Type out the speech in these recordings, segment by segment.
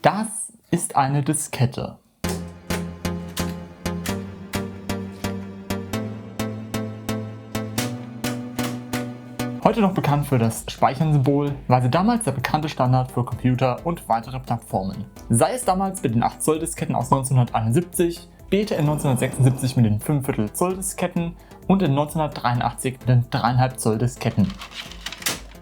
Das ist eine Diskette. Heute noch bekannt für das Speichern-Symbol, war sie damals der bekannte Standard für Computer und weitere Plattformen. Sei es damals mit den 8 Zoll Disketten aus 1971, später in 1976 mit den 5/4 Zoll Disketten und in 1983 mit den 3,5 Zoll Disketten.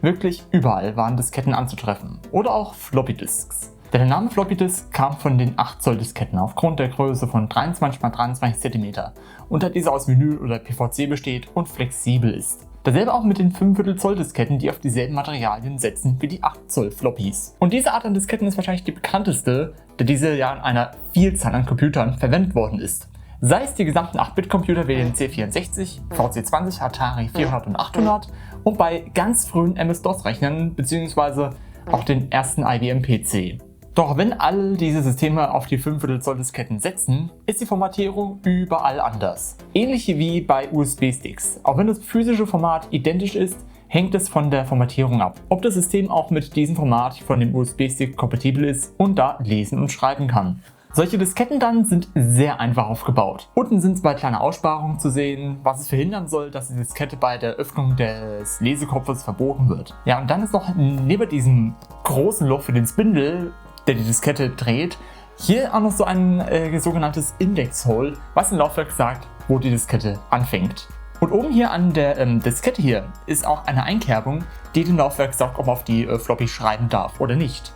Wirklich überall waren Disketten anzutreffen oder auch Floppy Disks. Der Name Floppy Disk kam von den 8 Zoll Disketten aufgrund der Größe von 23 x 23 cm und da diese aus Vinyl oder PVC besteht und flexibel ist. Dasselbe auch mit den 5/4 Zoll Disketten, die auf dieselben Materialien setzen wie die 8 Zoll Floppies. Und diese Art an Disketten ist wahrscheinlich die bekannteste, da diese ja in einer Vielzahl an Computern verwendet worden ist. Sei es die gesamten 8-Bit-Computer wie den C64, VC20, Atari 400 und 800 und bei ganz frühen MS-DOS-Rechnern bzw. auch den ersten IBM-PC. Doch wenn all diese Systeme auf die 5/4 Zoll Disketten setzen, ist die Formatierung überall anders. Ähnlich wie bei USB-Sticks. Auch wenn das physische Format identisch ist, hängt es von der Formatierung ab, ob das System auch mit diesem Format von dem USB-Stick kompatibel ist und da lesen und schreiben kann. Solche Disketten dann sind sehr einfach aufgebaut. Unten sind zwei kleine Aussparungen zu sehen, was es verhindern soll, dass die Diskette bei der Öffnung des Lesekopfes verbogen wird. Ja, und dann ist noch neben diesem großen Loch für den Spindel, der die Diskette dreht, hier auch noch so ein sogenanntes Index-Hole, was im Laufwerk sagt, wo die Diskette anfängt. Und oben hier an der Diskette hier ist auch eine Einkerbung, die dem Laufwerk sagt, ob man auf die Floppy schreiben darf oder nicht.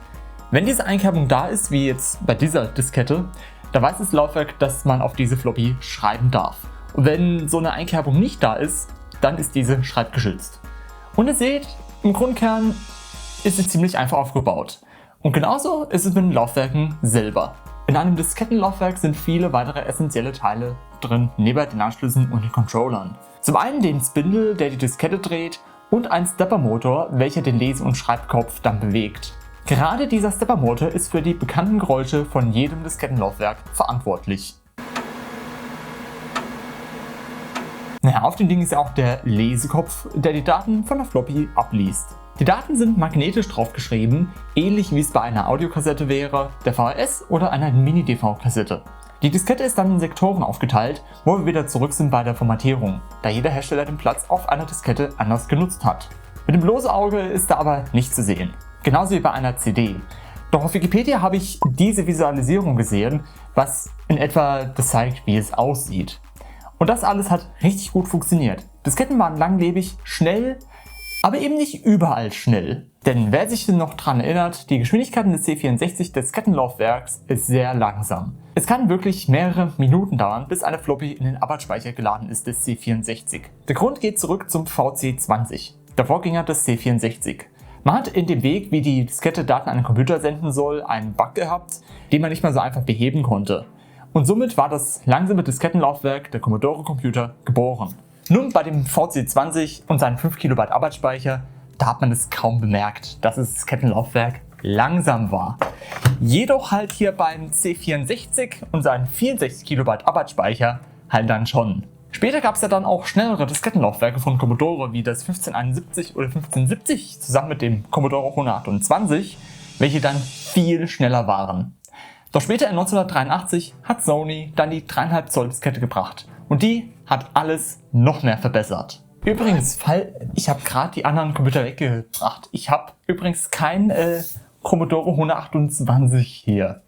Wenn diese Einkerbung da ist, wie jetzt bei dieser Diskette, da weiß das Laufwerk, dass man auf diese Floppy schreiben darf. Und wenn so eine Einkerbung nicht da ist, dann ist diese schreibgeschützt. Und ihr seht, im Grundkern ist sie ziemlich einfach aufgebaut. Und genauso ist es mit den Laufwerken selber. In einem Diskettenlaufwerk sind viele weitere essentielle Teile drin, neben den Anschlüssen und den Controllern. Zum einen den Spindle, der die Diskette dreht, und ein Steppermotor, welcher den Lese- und Schreibkopf dann bewegt. Gerade dieser Steppermotor ist für die bekannten Geräusche von jedem Diskettenlaufwerk verantwortlich. Auf dem Ding ist ja auch der Lesekopf, der die Daten von der Floppy abliest. Die Daten sind magnetisch draufgeschrieben, ähnlich wie es bei einer Audiokassette wäre, der VHS oder einer Mini-DV-Kassette. Die Diskette ist dann in Sektoren aufgeteilt, wo wir wieder zurück sind bei der Formatierung, da jeder Hersteller den Platz auf einer Diskette anders genutzt hat. Mit dem bloßen Auge ist da aber nichts zu sehen. Genauso wie bei einer CD. Doch auf Wikipedia habe ich diese Visualisierung gesehen, was in etwa das zeigt, wie es aussieht. Und das alles hat richtig gut funktioniert. Disketten waren langlebig, schnell, aber eben nicht überall schnell. Denn wer sich noch daran erinnert, die Geschwindigkeit des C64 Diskettenlaufwerks ist sehr langsam. Es kann wirklich mehrere Minuten dauern, bis eine Floppy in den Arbeitsspeicher geladen ist des C64. Der Grund geht zurück zum VC20, der Vorgänger des C64. Man hat in dem Weg, wie die Diskette Daten an den Computer senden soll, einen Bug gehabt, den man nicht mehr so einfach beheben konnte. Und somit war das langsame Diskettenlaufwerk der Commodore Computer geboren. Nun bei dem VC20 und seinen 5 KB Arbeitsspeicher, da hat man es kaum bemerkt, dass das Diskettenlaufwerk langsam war. Jedoch halt hier beim C64 und seinen 64 KB Arbeitsspeicher halt dann schon. Später gab es ja dann auch schnellere Diskettenlaufwerke von Commodore wie das 1571 oder 1570 zusammen mit dem Commodore 128, welche dann viel schneller waren. Doch später in 1983 hat Sony dann die 3,5 Zoll Diskette gebracht und die hat alles noch mehr verbessert. Übrigens, ich habe gerade die anderen Computer weggebracht. Ich habe übrigens kein Commodore 128 hier.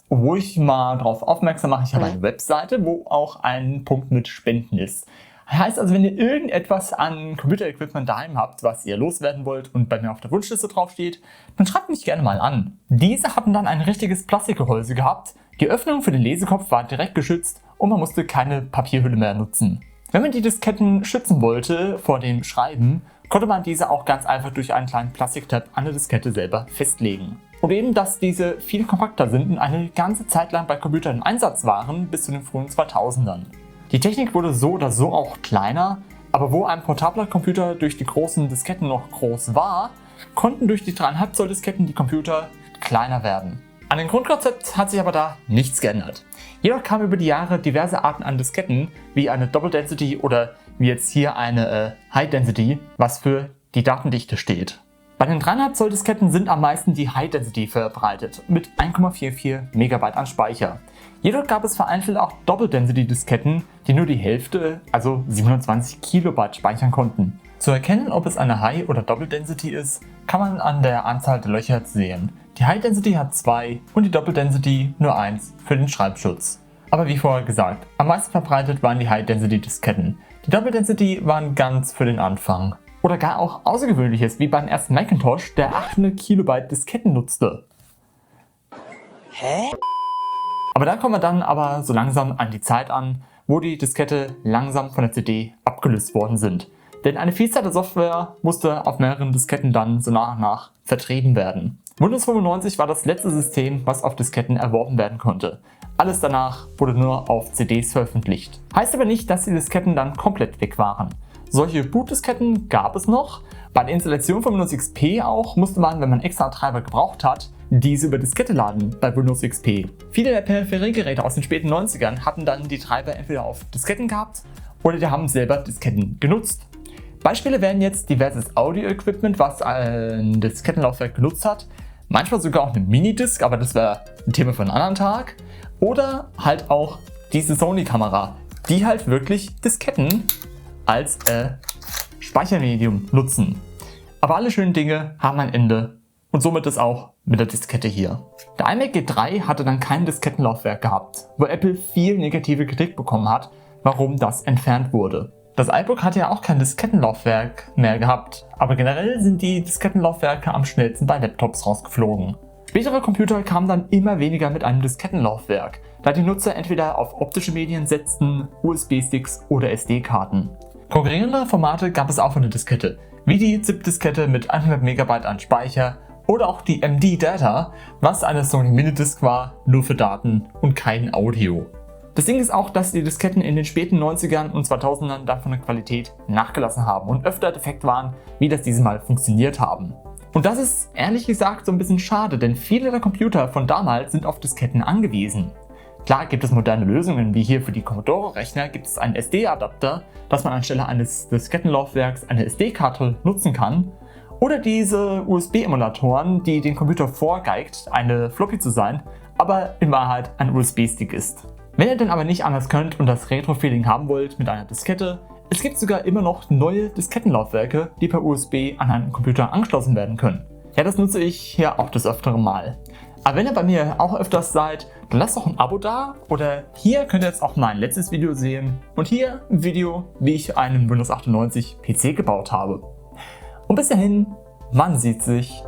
Wo ich mal darauf aufmerksam mache, ich habe eine Webseite, wo auch ein Punkt mit Spenden ist. Heißt also, wenn ihr irgendetwas an Computer-Equipment daheim habt, was ihr loswerden wollt und bei mir auf der Wunschliste draufsteht, dann schreibt mich gerne mal an. Diese hatten dann ein richtiges Plastikgehäuse gehabt, die Öffnung für den Lesekopf war direkt geschützt und man musste keine Papierhülle mehr nutzen. Wenn man die Disketten schützen wollte vor dem Schreiben, konnte man diese auch ganz einfach durch einen kleinen Plastiktab an der Diskette selber festlegen. Und eben, dass diese viel kompakter sind und eine ganze Zeit lang bei Computern im Einsatz waren, bis zu den frühen 2000ern. Die Technik wurde so oder so auch kleiner, aber wo ein portabler Computer durch die großen Disketten noch groß war, konnten durch die 3,5 Zoll Disketten die Computer kleiner werden. An dem Grundkonzept hat sich aber da nichts geändert. Jedoch kamen über die Jahre diverse Arten an Disketten, wie eine Double Density oder wie jetzt hier eine High Density, was für die Datendichte steht. Bei den 3,5 Zoll Disketten sind am meisten die High Density verbreitet, mit 1,44 MB an Speicher. Jedoch gab es vereinzelt auch Double Density Disketten, die nur die Hälfte, also 27 KB speichern konnten. Zu erkennen, ob es eine High oder Double Density ist, kann man an der Anzahl der Löcher sehen. Die High Density hat 2 und die Double Density nur 1 für den Schreibschutz. Aber wie vorher gesagt, am meisten verbreitet waren die High Density Disketten. Die Double Density waren ganz für den Anfang. Oder gar auch Außergewöhnliches, wie beim ersten Macintosh, der 800 KB Disketten nutzte. Hä? Aber da kommen wir dann aber so langsam an die Zeit an, wo die Diskette langsam von der CD abgelöst worden sind. Denn eine Vielzahl der Software musste auf mehreren Disketten dann so nach und nach vertrieben werden. Windows 95 war das letzte System, was auf Disketten erworben werden konnte. Alles danach wurde nur auf CDs veröffentlicht. Heißt aber nicht, dass die Disketten dann komplett weg waren. Solche Bootdisketten gab es noch. Bei der Installation von Windows XP auch musste man, wenn man extra Treiber gebraucht hat, diese über Diskette laden bei Windows XP. Viele der Peripheriegeräte aus den späten 90ern hatten dann die Treiber entweder auf Disketten gehabt oder die haben selber Disketten genutzt. Beispiele wären jetzt diverses Audio-Equipment, was ein Diskettenlaufwerk genutzt hat. Manchmal sogar auch eine Minidisc, aber das wäre ein Thema für einen anderen Tag. Oder halt auch diese Sony-Kamera, die halt wirklich Disketten als Speichermedium nutzen. Aber alle schönen Dinge haben ein Ende und somit ist auch mit der Diskette hier. Der iMac G3 hatte dann kein Diskettenlaufwerk gehabt, wo Apple viel negative Kritik bekommen hat, warum das entfernt wurde. Das iBook hatte ja auch kein Diskettenlaufwerk mehr gehabt, aber generell sind die Diskettenlaufwerke am schnellsten bei Laptops rausgeflogen. Spätere Computer kamen dann immer weniger mit einem Diskettenlaufwerk, da die Nutzer entweder auf optische Medien setzten, USB-Sticks oder SD-Karten. Konkurrierende Formate gab es auch für eine Diskette, wie die ZIP-Diskette mit 100 MB an Speicher oder auch die MD-Data, was eine Sony Minidisc war, nur für Daten und kein Audio. Das Ding ist auch, dass die Disketten in den späten 90ern und 2000ern dann von der Qualität nachgelassen haben und öfter defekt waren, wie das dieses Mal funktioniert haben. Und das ist ehrlich gesagt so ein bisschen schade, denn viele der Computer von damals sind auf Disketten angewiesen. Klar gibt es moderne Lösungen, wie hier für die Commodore-Rechner gibt es einen SD-Adapter, dass man anstelle eines Diskettenlaufwerks eine SD-Karte nutzen kann. Oder diese USB-Emulatoren, die den Computer vorgeigt, eine Floppy zu sein, aber in Wahrheit ein USB-Stick ist. Wenn ihr denn aber nicht anders könnt und das Retro-Feeling haben wollt mit einer Diskette, es gibt sogar immer noch neue Diskettenlaufwerke, die per USB an einen Computer angeschlossen werden können. Ja, das nutze ich hier auch des Öfteren mal. Aber wenn ihr bei mir auch öfters seid, dann lasst doch ein Abo da oder hier könnt ihr jetzt auch mein letztes Video sehen und hier ein Video, wie ich einen Windows 98 PC gebaut habe. Und bis dahin, man sieht sich.